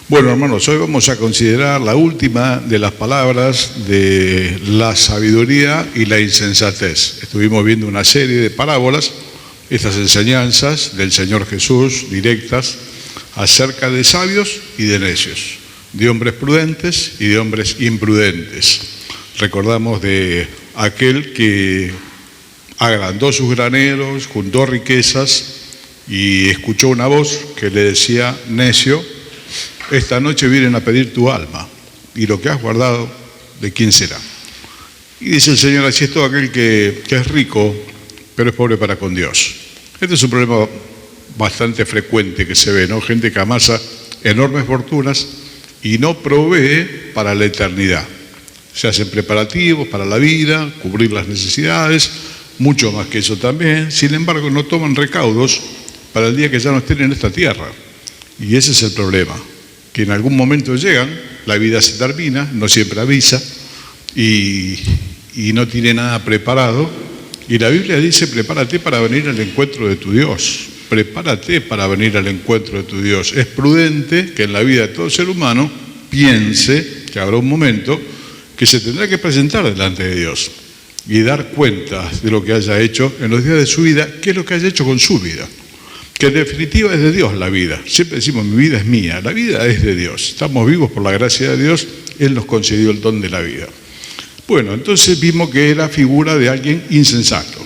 Bueno, hermanos, hoy vamos a considerar la última de las palabras de la sabiduría y la insensatez. Estuvimos viendo una serie de parábolas, estas enseñanzas del Señor Jesús, directas, acerca de sabios y de necios, de hombres prudentes y de hombres imprudentes. Recordamos de aquel que agrandó sus graneros, juntó riquezas y escuchó una voz que le decía: necio, esta noche vienen a pedir tu alma, y lo que has guardado, ¿de quién será? Y dice el Señor: así es todo aquel que es rico, pero es pobre para con Dios. Este es un problema bastante frecuente que se ve, ¿no? Gente que amasa enormes fortunas y no provee para la eternidad. Se hacen preparativos para la vida, cubrir las necesidades, mucho más que eso también. Sin embargo, no toman recaudos para el día que ya no estén en esta tierra. Y ese es el problema, que en algún momento llegan, la vida se termina, no siempre avisa, y no tiene nada preparado. Y la Biblia dice: prepárate para venir al encuentro de tu Dios. Prepárate para venir al encuentro de tu Dios. Es prudente que en la vida de todo ser humano piense que habrá un momento que se tendrá que presentar delante de Dios y dar cuenta de lo que haya hecho en los días de su vida, qué es lo que haya hecho con su vida. Que en definitiva es de Dios la vida. Siempre decimos: mi vida es mía. La vida es de Dios. Estamos vivos por la gracia de Dios. Él nos concedió el don de la vida. Bueno, entonces vimos que era figura de alguien insensato.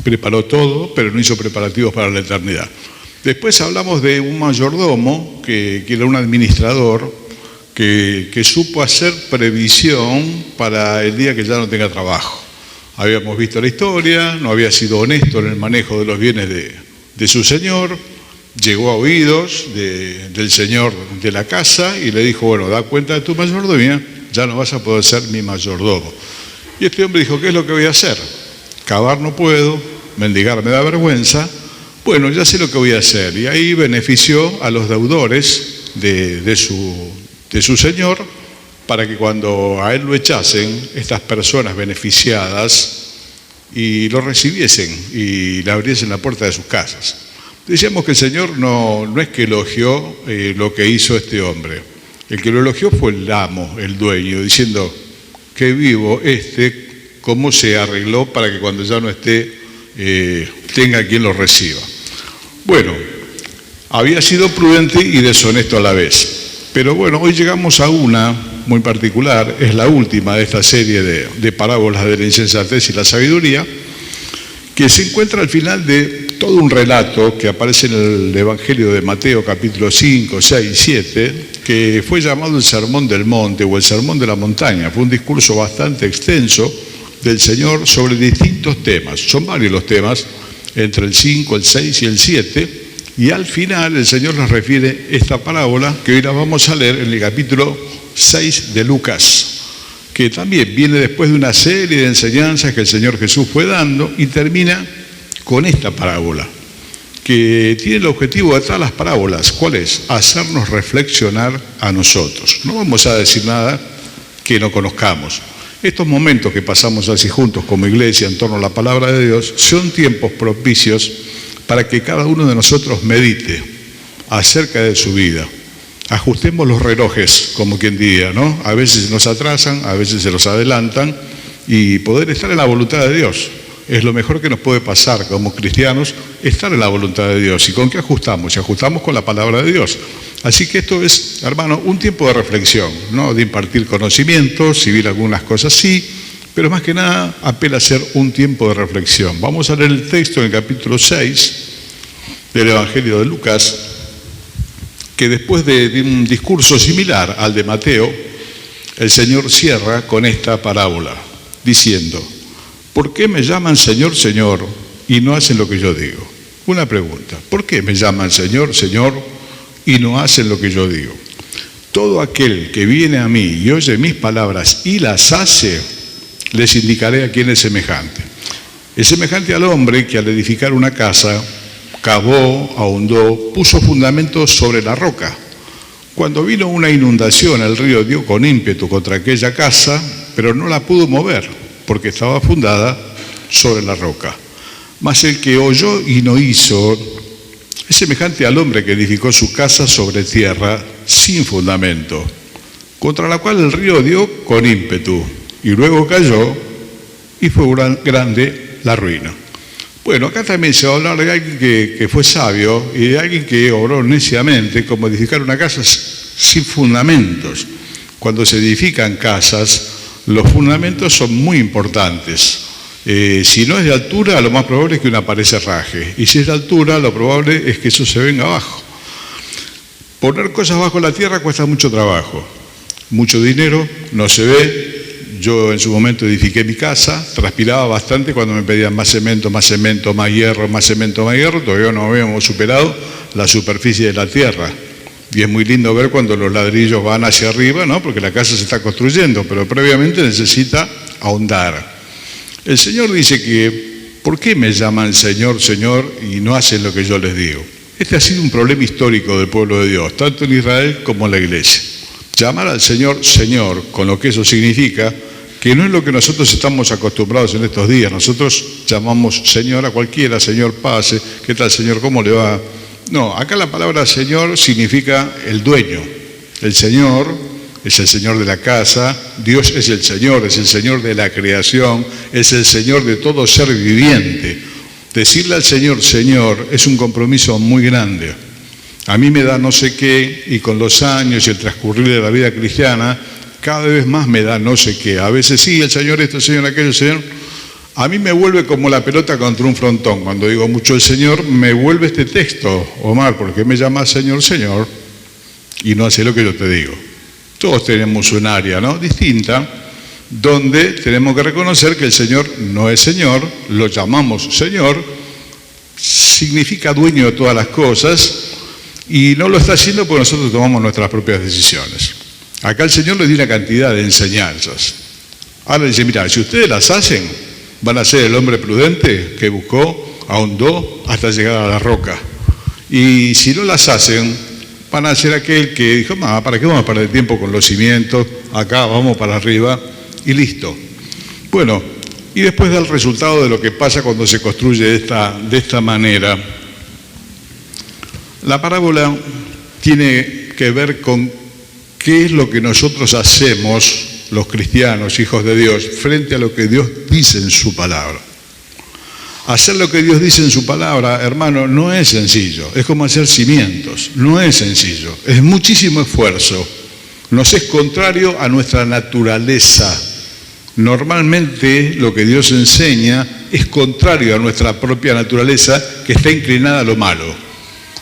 Preparó todo, pero no hizo preparativos para la eternidad. Después hablamos de un mayordomo, que era un administrador, que supo hacer previsión para el día que ya no tenga trabajo. Habíamos visto la historia, no había sido honesto en el manejo de los bienes de su señor. Llegó a oídos del señor de la casa y le dijo: bueno, da cuenta de tu mayordomía, ya no vas a poder ser mi mayordomo. Y este hombre dijo: ¿qué es lo que voy a hacer? Cavar no puedo, mendigar me da vergüenza. Bueno, ya sé lo que voy a hacer. Y ahí benefició a los deudores de su señor, para que cuando a él lo echasen, estas personas beneficiadas y lo recibiesen y le abriesen la puerta de sus casas. Decíamos que el Señor no es que elogió lo que hizo este hombre. El que lo elogió fue el amo, el dueño, diciendo: qué vivo cómo se arregló para que cuando ya no esté tenga quien lo reciba. Bueno, había sido prudente y deshonesto a la vez. Pero bueno, hoy llegamos a una muy particular, es la última de esta serie de parábolas de la insensatez y la sabiduría, que se encuentra al final de todo un relato que aparece en el Evangelio de Mateo, capítulo 5, 6 y 7, que fue llamado el Sermón del Monte o el Sermón de la Montaña. Fue un discurso bastante extenso del Señor sobre distintos temas. Son varios los temas, entre el 5, el 6 y el 7, y al final el Señor nos refiere esta parábola que hoy la vamos a leer en el capítulo 6 de Lucas, que también viene después de una serie de enseñanzas que el Señor Jesús fue dando, y termina con esta parábola, que tiene el objetivo de todas las parábolas. ¿Cuál es? Hacernos reflexionar a nosotros. No vamos a decir nada que no conozcamos. Estos momentos que pasamos así juntos como iglesia en torno a la palabra de Dios son tiempos propicios para que cada uno de nosotros medite acerca de su vida. Ajustemos los relojes, como quien diga, ¿no? A veces nos atrasan, a veces se los adelantan, y poder estar en la voluntad de Dios es lo mejor que nos puede pasar como cristianos, estar en la voluntad de Dios. ¿Y con qué ajustamos? Si ajustamos con la palabra de Dios. Así que esto es, hermano, un tiempo de reflexión, no de impartir conocimientos, si bien algunas cosas sí, pero más que nada apela a ser un tiempo de reflexión. Vamos a leer el texto en el capítulo 6 del Evangelio de Lucas, que después de un discurso similar al de Mateo, el Señor cierra con esta parábola, diciendo: ¿por qué me llaman Señor, Señor, y no hacen lo que yo digo? Una pregunta: ¿por qué me llaman Señor, Señor, y no hacen lo que yo digo? Todo aquel que viene a mí y oye mis palabras y las hace, les indicaré a quién es semejante. Es semejante al hombre que al edificar una casa, cavó, ahondó, puso fundamentos sobre la roca. Cuando vino una inundación, el río dio con ímpetu contra aquella casa, pero no la pudo mover, porque estaba fundada sobre la roca. Mas el que oyó y no hizo es semejante al hombre que edificó su casa sobre tierra, sin fundamento, contra la cual el río dio con ímpetu, y luego cayó, y fue grande la ruina. Bueno, acá también se va a hablar de alguien que fue sabio y de alguien que obró neciamente, como edificar una casa sin fundamentos. Cuando se edifican casas, los fundamentos son muy importantes. Si no es de altura, lo más probable es que una pared se raje. Y si es de altura, lo probable es que eso se venga abajo. Poner cosas bajo la tierra cuesta mucho trabajo, mucho dinero, no se ve. Yo en su momento edifiqué mi casa, transpiraba bastante cuando me pedían más cemento, más hierro, más cemento, más hierro. Todavía no habíamos superado la superficie de la tierra. Y es muy lindo ver cuando los ladrillos van hacia arriba, ¿no? Porque la casa se está construyendo, pero previamente necesita ahondar. El Señor dice que, ¿por qué me llaman Señor, Señor y no hacen lo que yo les digo? Este ha sido un problema histórico del pueblo de Dios, tanto en Israel como en la iglesia. Llamar al Señor, Señor, con lo que eso significa, que no es lo que nosotros estamos acostumbrados en estos días. Nosotros llamamos Señor a cualquiera, Señor, pase, ¿qué tal, Señor? ¿Cómo le va? No, acá la palabra Señor significa el dueño. El Señor es el Señor de la casa, Dios es el Señor de la creación, es el Señor de todo ser viviente. Decirle al Señor, Señor, es un compromiso muy grande. A mí me da no sé qué, y con los años y el transcurrir de la vida cristiana, cada vez más me da no sé qué. A veces sí, el Señor esto, el Señor aquello, el Señor. A mí me vuelve como la pelota contra un frontón. Cuando digo mucho el Señor, me vuelve este texto. Omar, ¿por qué me llamas Señor, Señor? Y no hace lo que yo te digo. Todos tenemos un área, ¿no?, distinta, donde tenemos que reconocer que el Señor no es Señor, lo llamamos Señor, significa dueño de todas las cosas, y no lo está haciendo porque nosotros tomamos nuestras propias decisiones. Acá el Señor les dio una cantidad de enseñanzas. Ahora dice, mira, si ustedes las hacen, van a ser el hombre prudente que buscó, ahondó hasta llegar a la roca. Y si no las hacen, van a ser aquel que dijo, ¿para qué vamos a perder tiempo con los cimientos? Acá vamos para arriba y listo. Bueno, y después da el resultado de lo que pasa cuando se construye de esta manera. La parábola tiene que ver con qué es lo que nosotros hacemos, los cristianos, hijos de Dios, frente a lo que Dios dice en su palabra. Hacer lo que Dios dice en su palabra, hermano, no es sencillo. Es como hacer cimientos, no es sencillo. Es muchísimo esfuerzo. Nos es contrario a nuestra naturaleza. Normalmente lo que Dios enseña es contrario a nuestra propia naturaleza, que está inclinada a lo malo.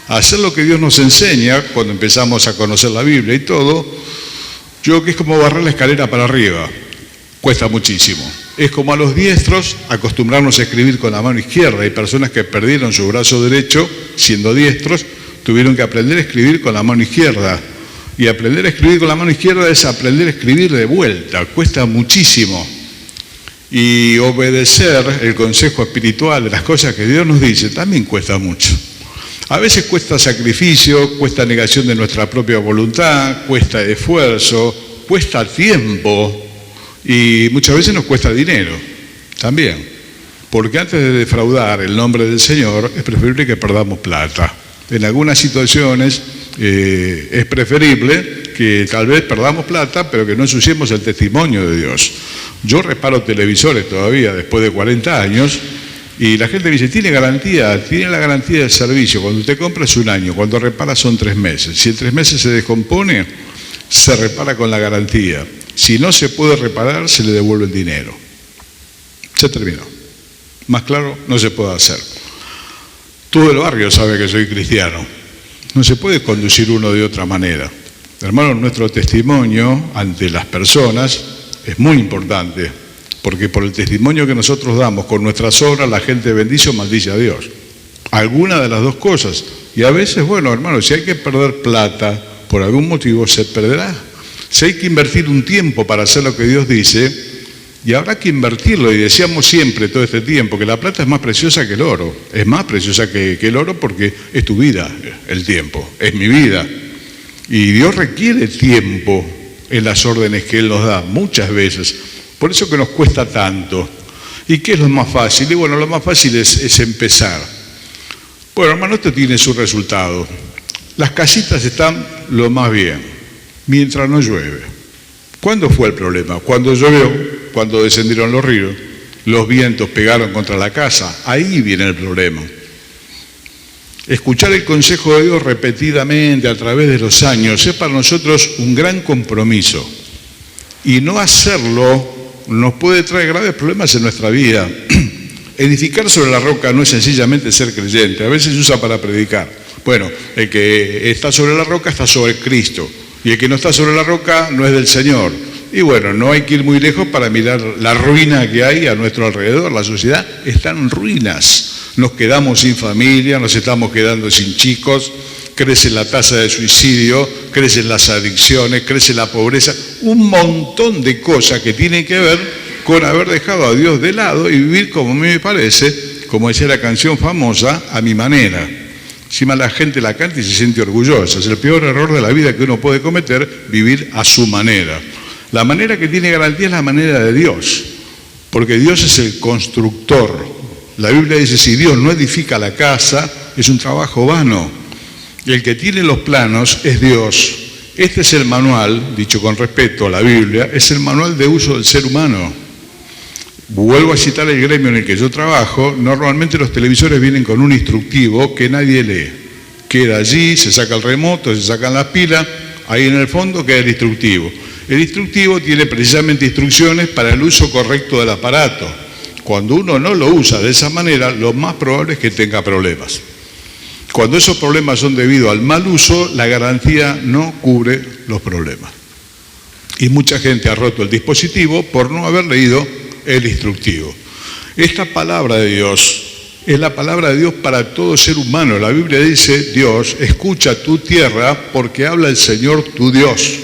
Hacer lo que Dios nos enseña, cuando empezamos a conocer la Biblia y todo, yo creo que es como barrer la escalera para arriba, cuesta muchísimo. Es como a los diestros acostumbrarnos a escribir con la mano izquierda. Hay personas que perdieron su brazo derecho, siendo diestros, tuvieron que aprender a escribir con la mano izquierda. Y aprender a escribir con la mano izquierda es aprender a escribir de vuelta, cuesta muchísimo. Y obedecer el consejo espiritual de las cosas que Dios nos dice también cuesta mucho. A veces cuesta sacrificio, cuesta negación de nuestra propia voluntad, cuesta esfuerzo, cuesta tiempo y muchas veces nos cuesta dinero también. Porque antes de defraudar el nombre del Señor es preferible que perdamos plata. En algunas situaciones es preferible que tal vez perdamos plata, pero que no ensuciemos el testimonio de Dios. Yo reparo televisores todavía después de 40 años. Y la gente me dice, tiene garantía, tiene la garantía del servicio. Cuando usted compra es 1 año, cuando repara son 3 meses. Si en 3 meses se descompone, se repara con la garantía. Si no se puede reparar, se le devuelve el dinero. Se terminó. Más claro, no se puede hacer. Todo el barrio sabe que soy cristiano. No se puede conducir uno de otra manera. Hermano, nuestro testimonio ante las personas es muy importante. Porque por el testimonio que nosotros damos con nuestras obras, la gente bendice o maldice a Dios. Alguna de las dos cosas. Y a veces, bueno, hermano, si hay que perder plata, por algún motivo se perderá. Si hay que invertir un tiempo para hacer lo que Dios dice, y habrá que invertirlo. Y decíamos siempre todo este tiempo que la plata es más preciosa que el oro. Es más preciosa que el oro porque es tu vida, el tiempo. Es mi vida. Y Dios requiere tiempo en las órdenes que Él nos da, muchas veces. Por eso que nos cuesta tanto. ¿Y qué es lo más fácil? Y bueno, lo más fácil es empezar. Bueno, hermano, esto tiene su resultado. Las casitas están lo más bien, mientras no llueve. ¿Cuándo fue el problema? Cuando llovió, cuando descendieron los ríos, los vientos pegaron contra la casa. Ahí viene el problema. Escuchar el consejo de Dios repetidamente a través de los años es para nosotros un gran compromiso. Y no hacerlo nos puede traer graves problemas en nuestra vida. Edificar sobre la roca no es sencillamente ser creyente, a veces se usa para predicar. Bueno, el que está sobre la roca está sobre Cristo, y el que no está sobre la roca no es del Señor. Y bueno, no hay que ir muy lejos para mirar la ruina que hay a nuestro alrededor. La sociedad está en ruinas. Nos quedamos sin familia, nos estamos quedando sin chicos, crece la tasa de suicidio, crecen las adicciones, crece la pobreza, un montón de cosas que tienen que ver con haber dejado a Dios de lado y vivir, como a mí me parece, como decía la canción famosa, a mi manera. Encima la gente la canta y se siente orgullosa. Es el peor error de la vida que uno puede cometer, vivir a su manera. La manera que tiene garantía es la manera de Dios, porque Dios es el constructor. La Biblia dice, si Dios no edifica la casa, es un trabajo vano. Y el que tiene los planos es Dios. Este es el manual, dicho con respeto a la Biblia, es el manual de uso del ser humano. Vuelvo a citar el gremio en el que yo trabajo. Normalmente los televisores vienen con un instructivo que nadie lee. Queda allí, se saca el remoto, se sacan las pilas, ahí en el fondo queda el instructivo. El instructivo tiene precisamente instrucciones para el uso correcto del aparato. Cuando uno no lo usa de esa manera, lo más probable es que tenga problemas. Cuando esos problemas son debido al mal uso, la garantía no cubre los problemas. Y mucha gente ha roto el dispositivo por no haber leído el instructivo. Esta palabra de Dios es la palabra de Dios para todo ser humano. La Biblia dice, Dios, escucha tu tierra porque habla el Señor tu Dios.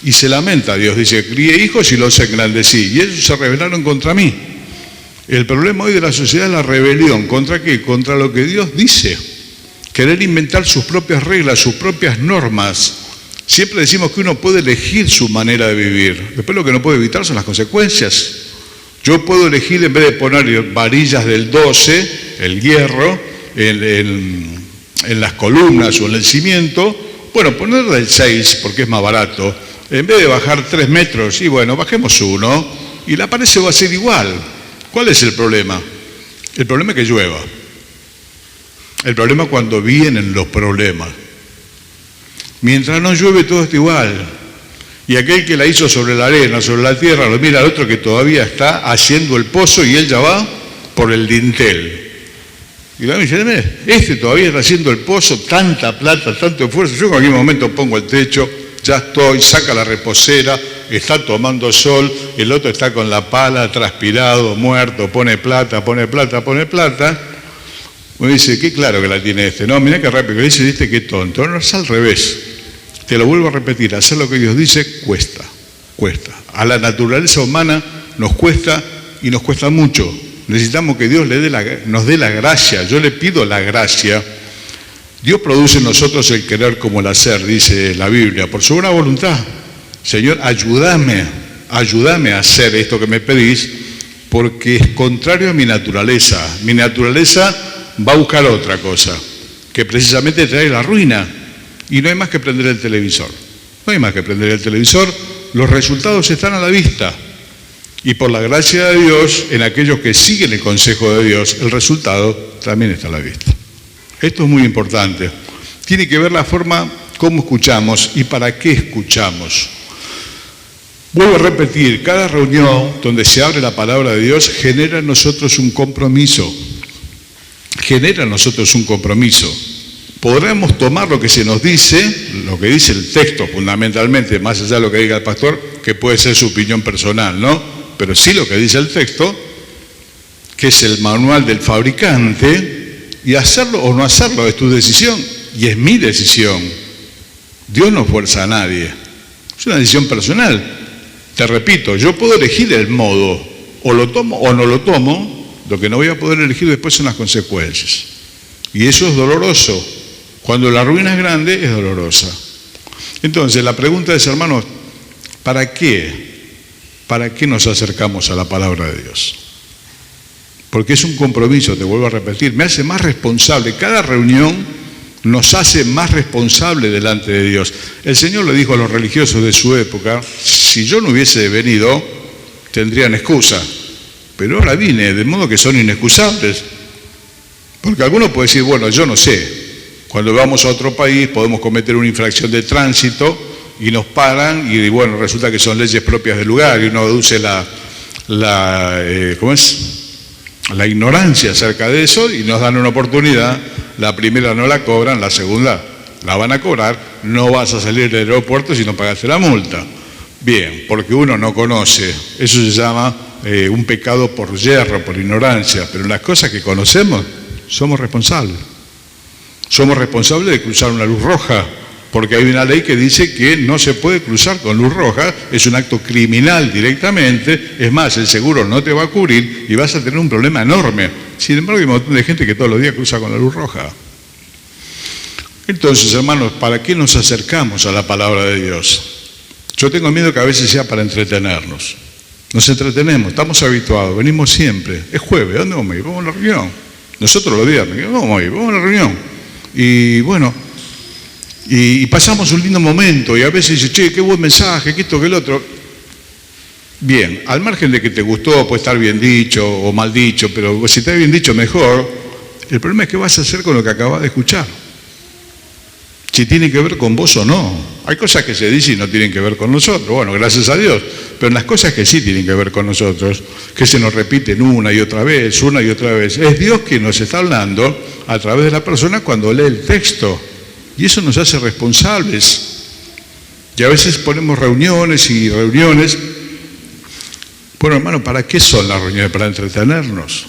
Y se lamenta Dios, dice, crié hijos y los engrandecí, y ellos se rebelaron contra mí. El problema hoy de la sociedad es la rebelión. ¿Contra qué? Contra lo que Dios dice. Querer inventar sus propias reglas, sus propias normas. Siempre decimos que uno puede elegir su manera de vivir. Después lo que no puede evitar son las consecuencias. Yo puedo elegir, en vez de poner varillas del 12, el hierro, en las columnas o en el cimiento, bueno, poner del 6 porque es más barato. En vez de bajar 3 metros, y bueno, bajemos 1, y la pared se va a hacer igual. ¿Cuál es el problema? El problema es que llueva. El problema es cuando vienen los problemas. Mientras no llueve todo está igual. Y aquel que la hizo sobre la arena, sobre la tierra, lo mira al otro que todavía está haciendo el pozo y él ya va por el dintel. Y la dice, este todavía está haciendo el pozo, tanta plata, tanto esfuerzo. Yo en cualquier momento pongo el techo, ya estoy, saca la reposera, está tomando sol, el otro está con la pala, transpirado, muerto, pone plata, pone plata, pone plata. Uno dice, qué claro que la tiene este. No, mirá qué rápido, que dice, viste, qué tonto. No, es al revés. Te lo vuelvo a repetir, hacer lo que Dios dice cuesta. A la naturaleza humana nos cuesta y nos cuesta mucho. Necesitamos que Dios nos dé la gracia. Yo le pido la gracia. Dios produce en nosotros el querer como el hacer, dice la Biblia, por su buena voluntad. Señor, ayúdame a hacer esto que me pedís, porque es contrario a mi naturaleza. Mi naturaleza va a buscar otra cosa, que precisamente trae la ruina. Y no hay más que prender el televisor. No hay más que prender el televisor. Los resultados están a la vista. Y por la gracia de Dios, en aquellos que siguen el consejo de Dios, el resultado también está a la vista. Esto es muy importante. Tiene que ver la forma como escuchamos y para qué escuchamos. Vuelvo a repetir, cada reunión donde se abre la palabra de Dios genera en nosotros un compromiso. Genera en nosotros un compromiso. Podremos tomar lo que se nos dice, lo que dice el texto fundamentalmente, más allá de lo que diga el pastor, que puede ser su opinión personal, ¿no? Pero sí lo que dice el texto, que es el manual del fabricante, y hacerlo o no hacerlo es tu decisión, y es mi decisión. Dios no fuerza a nadie, es una decisión personal. Te repito, yo puedo elegir el modo, o lo tomo o no lo tomo, lo que no voy a poder elegir después son las consecuencias. Y eso es doloroso. Cuando la ruina es grande, es dolorosa. Entonces, la pregunta es, hermanos, ¿para qué? ¿Para qué nos acercamos a la palabra de Dios? Porque es un compromiso, te vuelvo a repetir, me hace más responsable. Cada reunión nos hace más responsables delante de Dios. El Señor le dijo a los religiosos de su época, si yo no hubiese venido, tendrían excusa, pero ahora vine, de modo que son inexcusables. Porque alguno puede decir, bueno, yo no sé, cuando vamos a otro país podemos cometer una infracción de tránsito y nos paran y bueno, resulta que son leyes propias del lugar y uno deduce la ignorancia acerca de eso y nos dan una oportunidad. La primera no la cobran, la segunda la van a cobrar, no vas a salir del aeropuerto si no pagaste la multa. Bien, porque uno no conoce, eso se llama un pecado por yerro, por ignorancia, pero en las cosas que conocemos somos responsables. Somos responsables de cruzar una luz roja, porque hay una ley que dice que no se puede cruzar con luz roja, es un acto criminal directamente, es más, el seguro no te va a cubrir y vas a tener un problema enorme. Sin embargo, hay un montón de gente que todos los días cruza con la luz roja. Entonces, hermanos, ¿para qué nos acercamos a la palabra de Dios? Yo tengo miedo que a veces sea para entretenernos. Nos entretenemos, estamos habituados, venimos siempre. Es jueves, ¿dónde vamos a ir? Vamos a la reunión. Nosotros los viernes, vamos a ir, vamos a la reunión. Y bueno, y pasamos un lindo momento y a veces dice, che, qué buen mensaje, que esto, que el otro. Bien, al margen de que te gustó, puede estar bien dicho o mal dicho, pero si está bien dicho, mejor. El problema es qué vas a hacer con lo que acabas de escuchar. Si tiene que ver con vos o no. Hay cosas que se dicen y no tienen que ver con nosotros, bueno, gracias a Dios, pero en las cosas que sí tienen que ver con nosotros, que se nos repiten una y otra vez, es Dios quien nos está hablando a través de la persona cuando lee el texto, y eso nos hace responsables. Y a veces ponemos reuniones y reuniones. Bueno, hermano, ¿para qué son las reuniones? Para entretenernos.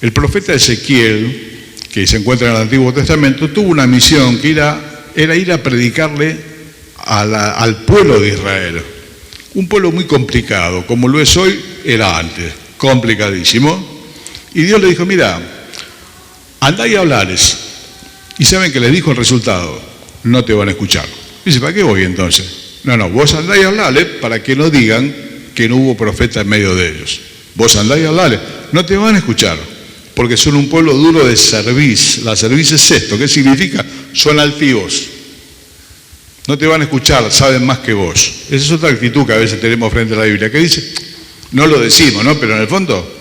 El profeta Ezequiel, que se encuentra en el Antiguo Testamento, tuvo una misión que era ir a predicarle al pueblo de Israel. Un pueblo muy complicado, como lo es hoy, era antes, complicadísimo. Y Dios le dijo, mira, andá y hablales. ¿Y saben que le dijo el resultado? No te van a escuchar. Dice, ¿para qué voy entonces? No, vos andá y hablales para que no digan que no hubo profeta en medio de ellos. Vos andá y hablales, no te van a escuchar. Porque son un pueblo duro de cerviz. La cerviz es esto, ¿qué significa? Son altivos. No te van a escuchar, saben más que vos. Esa es otra actitud que a veces tenemos frente a la Biblia, que dice, no lo decimos, ¿no? Pero en el fondo,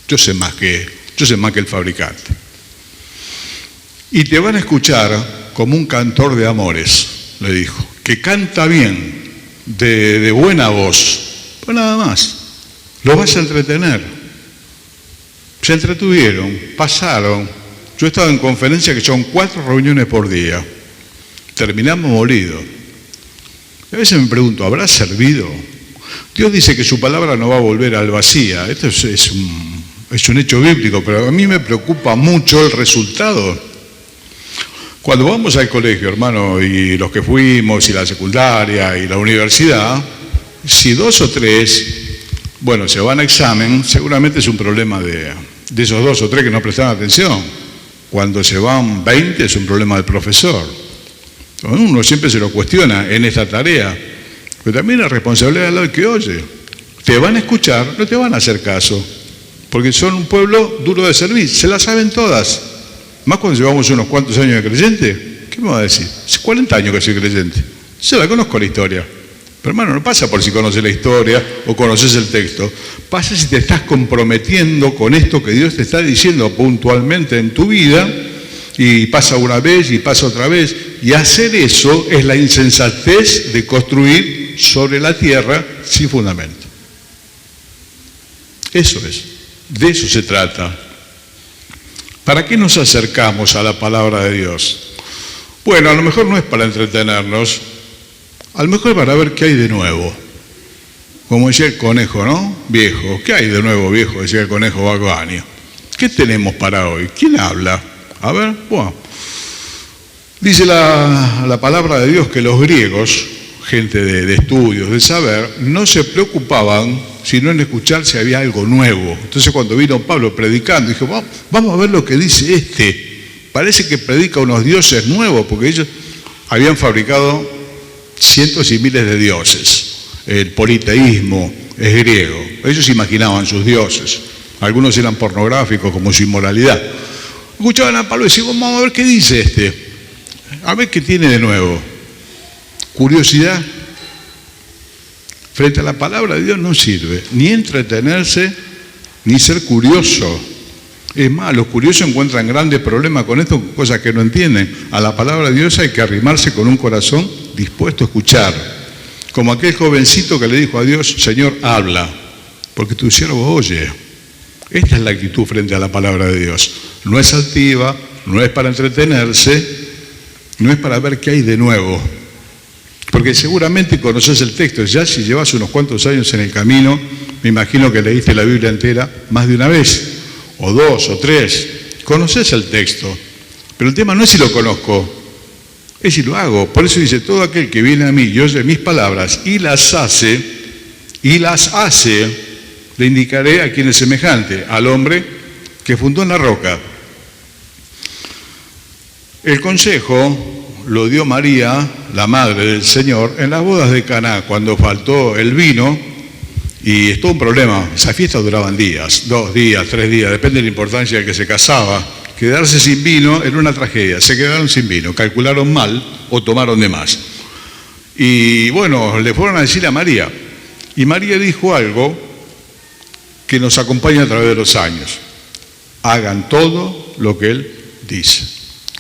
yo sé más que el fabricante. Y te van a escuchar como un cantor de amores, le dijo, que canta bien, de buena voz. Pues nada más, lo vas a entretener. Se entretuvieron, pasaron. Yo he estado en conferencias que son 4 reuniones por día. Terminamos molidos. A veces me pregunto, ¿habrá servido? Dios dice que su palabra no va a volver al vacío. Esto es un hecho bíblico, pero a mí me preocupa mucho el resultado. Cuando vamos al colegio, hermano, y los que fuimos, y la secundaria, y la universidad, si 2 o 3, bueno, se van a examen, seguramente es un problema de esos 2 o 3 que no prestaron atención. Cuando se van 20 es un problema del profesor. Uno siempre se lo cuestiona en esta tarea, pero también la responsabilidad del que oye. Te van a escuchar, no te van a hacer caso, porque son un pueblo duro de servir, se la saben todas. Más cuando llevamos unos cuantos años de creyente, ¿qué me va a decir? Hace 40 años que soy creyente, yo la conozco la historia. Pero hermano, no pasa por si conoces la historia o conoces el texto, pasa si te estás comprometiendo con esto que Dios te está diciendo puntualmente en tu vida, y pasa una vez y pasa otra vez, y hacer eso es la insensatez de construir sobre la tierra sin fundamento. Eso es, de eso se trata. ¿Para qué nos acercamos a la palabra de Dios? Bueno, a lo mejor no es para entretenernos, a lo mejor es para ver qué hay de nuevo. Como decía el conejo, ¿no? Viejo, ¿qué hay de nuevo, viejo? Decía el conejo Baguani. ¿Qué tenemos para hoy? ¿Quién habla? A ver, bueno. Dice la palabra de Dios que los griegos, gente de estudios, de saber, no se preocupaban sino en escuchar si había algo nuevo. Entonces cuando vino Pablo predicando, dijo, vamos a ver lo que dice este. Parece que predica unos dioses nuevos, porque ellos habían fabricado cientos y miles de dioses. El politeísmo es griego. Ellos imaginaban sus dioses. Algunos eran pornográficos, como su inmoralidad. Escuchaban a Pablo y decían, vamos a ver qué dice este. A ver qué tiene de nuevo. Curiosidad. Frente a la palabra de Dios no sirve ni entretenerse ni ser curioso. Es más, los curiosos encuentran grandes problemas con esto, cosas que no entienden. A la palabra de Dios hay que arrimarse con un corazón dispuesto a escuchar. Como aquel jovencito que le dijo a Dios, Señor, habla, porque tu siervo oye. Esta es la actitud frente a la palabra de Dios. No es altiva, no es para entretenerse, no es para ver qué hay de nuevo. Porque seguramente conoces el texto, ya si llevas unos cuantos años en el camino, me imagino que leíste la Biblia entera más de una vez, o dos, o tres. Conoces el texto, pero el tema no es si lo conozco, es si lo hago. Por eso dice, todo aquel que viene a mí y oye mis palabras y las hace, le indicaré a quien es semejante, al hombre que fundó en la roca. El consejo lo dio María, la madre del Señor, en las bodas de Caná, cuando faltó el vino, y es todo un problema. Esas fiestas duraban días, 2 días, 3 días, depende de la importancia del que se casaba. Quedarse sin vino era una tragedia, se quedaron sin vino, calcularon mal o tomaron de más. Y bueno, le fueron a decir a María, y María dijo algo que nos acompaña a través de los años. Hagan todo lo que Él dice.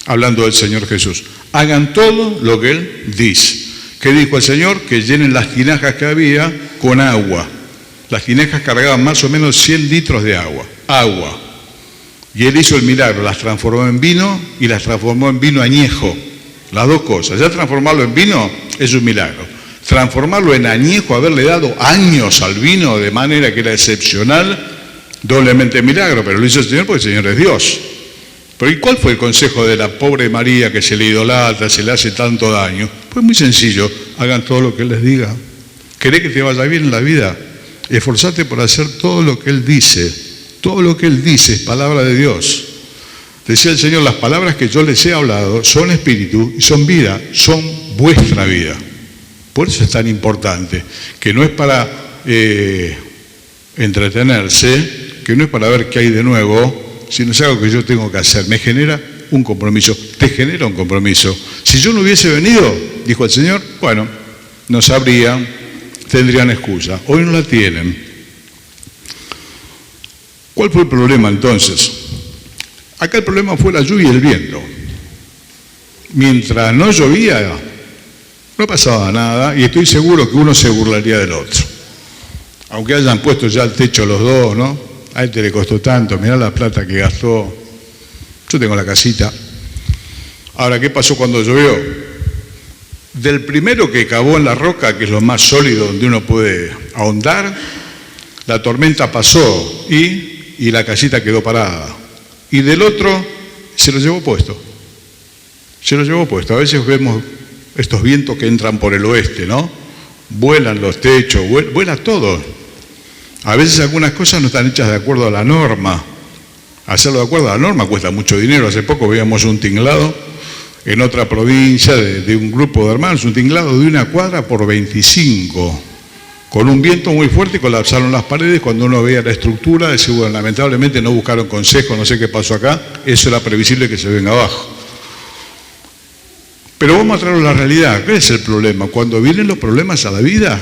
Hablando del Señor Jesús. Hagan todo lo que Él dice. ¿Qué dijo el Señor? Que llenen las tinajas que había con agua. Las tinajas cargaban más o menos 100 litros de agua. Agua. Y Él hizo el milagro. Las transformó en vino y las transformó en vino añejo. Las dos cosas. Ya transformarlo en vino es un milagro. Transformarlo en añejo, haberle dado años al vino de manera que era excepcional, doblemente milagro. Pero lo hizo el Señor porque el Señor es Dios. Pero ¿y cuál fue el consejo de la pobre María que se le idolatra, se le hace tanto daño? Pues muy sencillo, hagan todo lo que Él les diga. ¿Querés que te vaya bien en la vida? Esforzate por hacer todo lo que Él dice. Todo lo que Él dice es palabra de Dios. Decía el Señor, las palabras que yo les he hablado son espíritu y son vida, son vuestra vida. Por eso es tan importante, que no es para entretenerse, que no es para ver qué hay de nuevo, sino es algo que yo tengo que hacer. Me genera un compromiso, te genera un compromiso. Si yo no hubiese venido, dijo el Señor, bueno, no sabrían, tendrían excusa. Hoy no la tienen. ¿Cuál fue el problema entonces? Acá el problema fue la lluvia y el viento. Mientras no llovía, no pasaba nada y estoy seguro que uno se burlaría del otro. Aunque hayan puesto ya el techo los dos, ¿no? A este le costó tanto, mirá la plata que gastó. Yo tengo la casita. Ahora, ¿qué pasó cuando llovió? Del primero que cavó en la roca, que es lo más sólido donde uno puede ahondar, la tormenta pasó y la casita quedó parada. Y del otro se lo llevó puesto. Se lo llevó puesto. A veces vemos estos vientos que entran por el oeste, ¿no? Vuelan los techos, vuela todo. A veces algunas cosas no están hechas de acuerdo a la norma. Hacerlo de acuerdo a la norma cuesta mucho dinero. Hace poco veíamos un tinglado en otra provincia de un grupo de hermanos, un tinglado de 1 cuadra por 25. Con un viento muy fuerte colapsaron las paredes. Cuando uno veía la estructura, decía, bueno, lamentablemente no buscaron consejo, no sé qué pasó acá. Eso era previsible que se venga abajo. Pero vamos a traer la realidad. ¿Qué es el problema? Cuando vienen los problemas a la vida,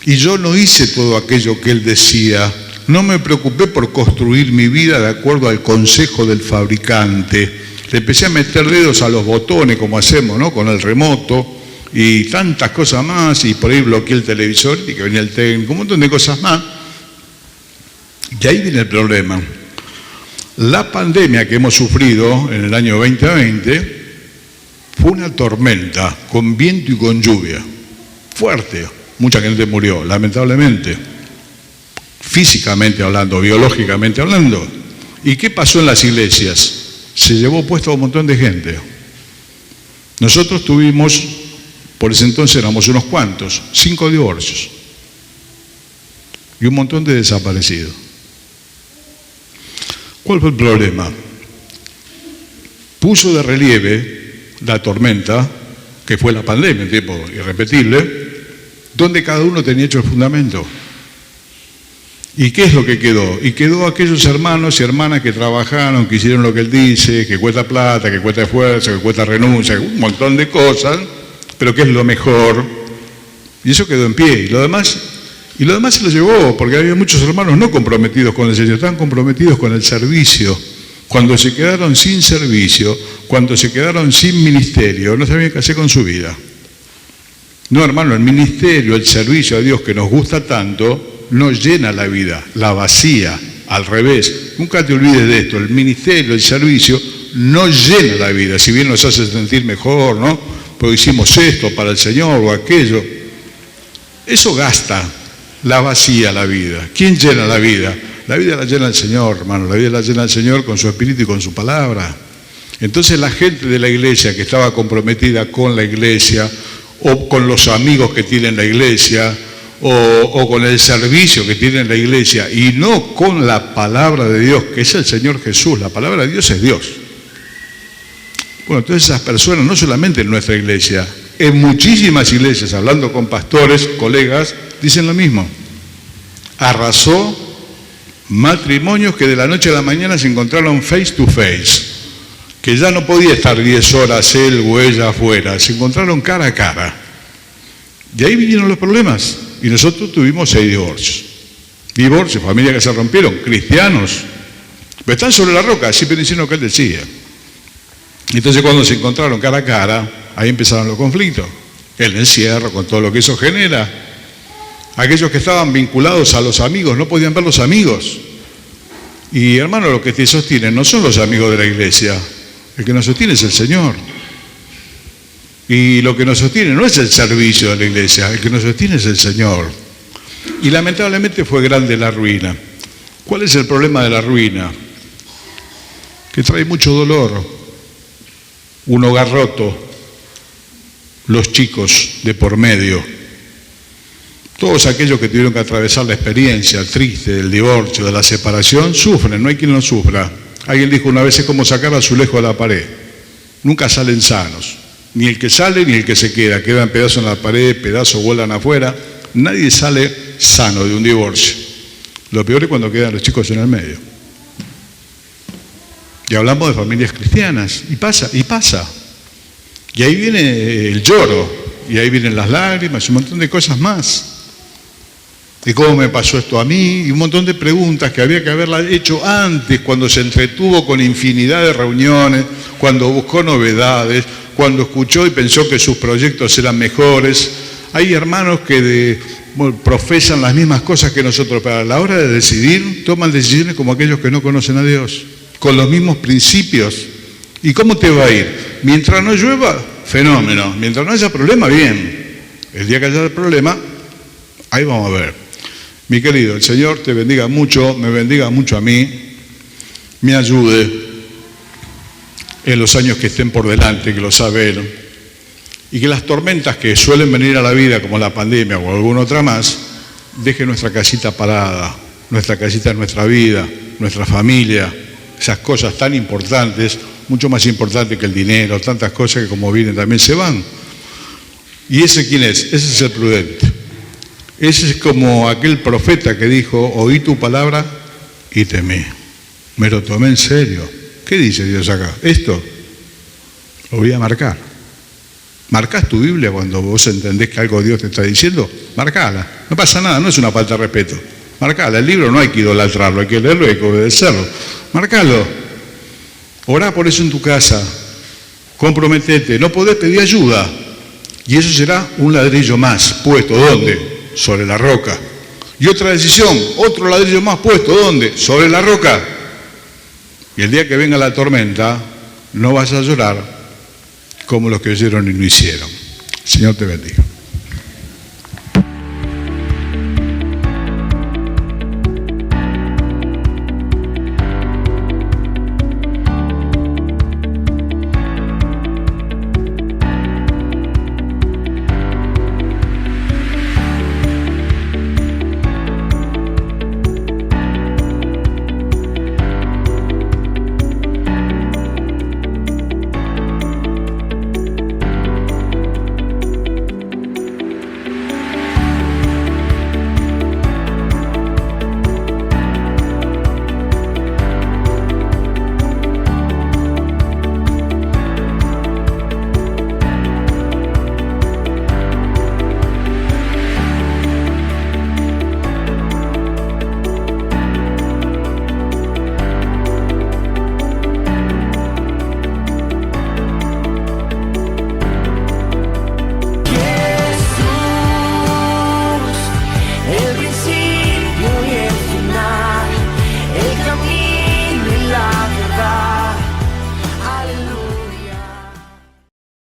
y yo no hice todo aquello que Él decía, no me preocupé por construir mi vida de acuerdo al consejo del fabricante. Le empecé a meter dedos a los botones, como hacemos, ¿no? Con el remoto, y tantas cosas más, y por ahí bloqueé el televisor, y que venía el técnico, un montón de cosas más. Y ahí viene el problema. La pandemia que hemos sufrido en el año 2020 fue una tormenta, con viento y con lluvia, fuerte. Mucha gente murió, lamentablemente, físicamente hablando, biológicamente hablando. ¿Y qué pasó en las iglesias? Se llevó puesto a un montón de gente. Nosotros tuvimos, por ese entonces éramos unos cuantos, 5 divorcios y un montón de desaparecidos. ¿Cuál fue el problema? Puso de relieve la tormenta, que fue la pandemia, un tiempo irrepetible, donde cada uno tenía hecho el fundamento. ¿Y qué es lo que quedó? Y quedó aquellos hermanos y hermanas que trabajaron, que hicieron lo que él dice, que cuesta plata, que cuesta esfuerzo, que cuesta renuncia, un montón de cosas, pero que es lo mejor. Y eso quedó en pie. Y lo demás se lo llevó, porque había muchos hermanos no comprometidos con el Señor, estaban comprometidos con el servicio. Cuando se quedaron sin servicio, cuando se quedaron sin ministerio, no sabían qué hacer con su vida. No, hermano, el ministerio, el servicio a Dios que nos gusta tanto, no llena la vida, la vacía, al revés. Nunca te olvides de esto, el ministerio, el servicio, no llena la vida, si bien nos hace sentir mejor, ¿no? Porque hicimos esto para el Señor o aquello. Eso gasta, la vacía la vida. ¿Quién llena la vida? La vida la llena el Señor, hermano, la vida la llena el Señor con su Espíritu y con su palabra. Entonces la gente de la iglesia que estaba comprometida con la iglesia, o con los amigos que tienen la iglesia, o con el servicio que tiene la iglesia, y no con la palabra de Dios, que es el Señor Jesús. La palabra de Dios es Dios. Bueno, entonces esas personas, no solamente en nuestra iglesia, en muchísimas iglesias, hablando con pastores, colegas, dicen lo mismo. Arrasó matrimonios que de la noche a la mañana se encontraron face to face, que ya no podía estar 10 horas él o ella afuera, se encontraron cara a cara. Y ahí vinieron los problemas. Y nosotros tuvimos 6 divorcios. Divorcios, familias que se rompieron, cristianos. Pero están sobre la roca, siempre diciendo lo que él decía. Entonces cuando se encontraron cara a cara, ahí empezaron los conflictos. El encierro con todo lo que eso genera. Aquellos que estaban vinculados a los amigos, no podían ver los amigos. Y hermano, lo que te sostienen no son los amigos de la iglesia. El que nos sostiene es el Señor. Y lo que nos sostiene no es el servicio de la iglesia, el que nos sostiene es el Señor. Y lamentablemente fue grande la ruina. ¿Cuál es el problema de la ruina? Que trae mucho dolor, un hogar roto, los chicos de por medio, todos aquellos que tuvieron que atravesar la experiencia triste del divorcio, de la separación, sufren, no hay quien no sufra. Alguien dijo una vez, es como sacar azulejo a la pared, nunca salen sanos. Ni el que sale ni el que se queda. Quedan pedazos en la pared, pedazos vuelan afuera. Nadie sale sano de un divorcio. Lo peor es cuando quedan los chicos en el medio. Y hablamos de familias cristianas. Y pasa, y pasa. Y ahí viene el lloro. Y ahí vienen las lágrimas y un montón de cosas más. ¿Y cómo me pasó esto a mí? Y un montón de preguntas que había que haberlas hecho antes, cuando se entretuvo con infinidad de reuniones, cuando buscó novedades, cuando escuchó y pensó que sus proyectos eran mejores. Hay hermanos que profesan las mismas cosas que nosotros, pero a la hora de decidir, toman decisiones como aquellos que no conocen a Dios, con los mismos principios. ¿Y cómo te va a ir? Mientras no llueva, fenómeno. Mientras no haya problema, bien. El día que haya el problema, ahí vamos a ver. Mi querido, el Señor te bendiga mucho, me bendiga mucho a mí, me ayude en los años que estén por delante, que lo sabe Él, y que las tormentas que suelen venir a la vida, como la pandemia o alguna otra más, deje nuestra casita parada, nuestra casita en nuestra vida, nuestra familia, esas cosas tan importantes, mucho más importantes que el dinero, tantas cosas que como vienen también se van. ¿Y ese quién es? Ese es el prudente. Ese es como aquel profeta que dijo, oí tu palabra y temí. Me lo tomé en serio. ¿Qué dice Dios acá? Esto lo voy a marcar. ¿Marcás tu Biblia cuando vos entendés que algo Dios te está diciendo? Marcala. No pasa nada, no es una falta de respeto. Marcala. El libro no hay que idolatrarlo, hay que leerlo y hay que obedecerlo. Marcalo. Orá por eso en tu casa. Comprometete. No podés pedir ayuda. Y eso será un ladrillo más puesto. ¿Dónde? Sobre la roca. Y otra decisión, otro ladrillo más puesto. ¿Dónde? Sobre la roca. Y el día que venga la tormenta, no vas a llorar como los que oyeron y no hicieron. Señor te bendiga.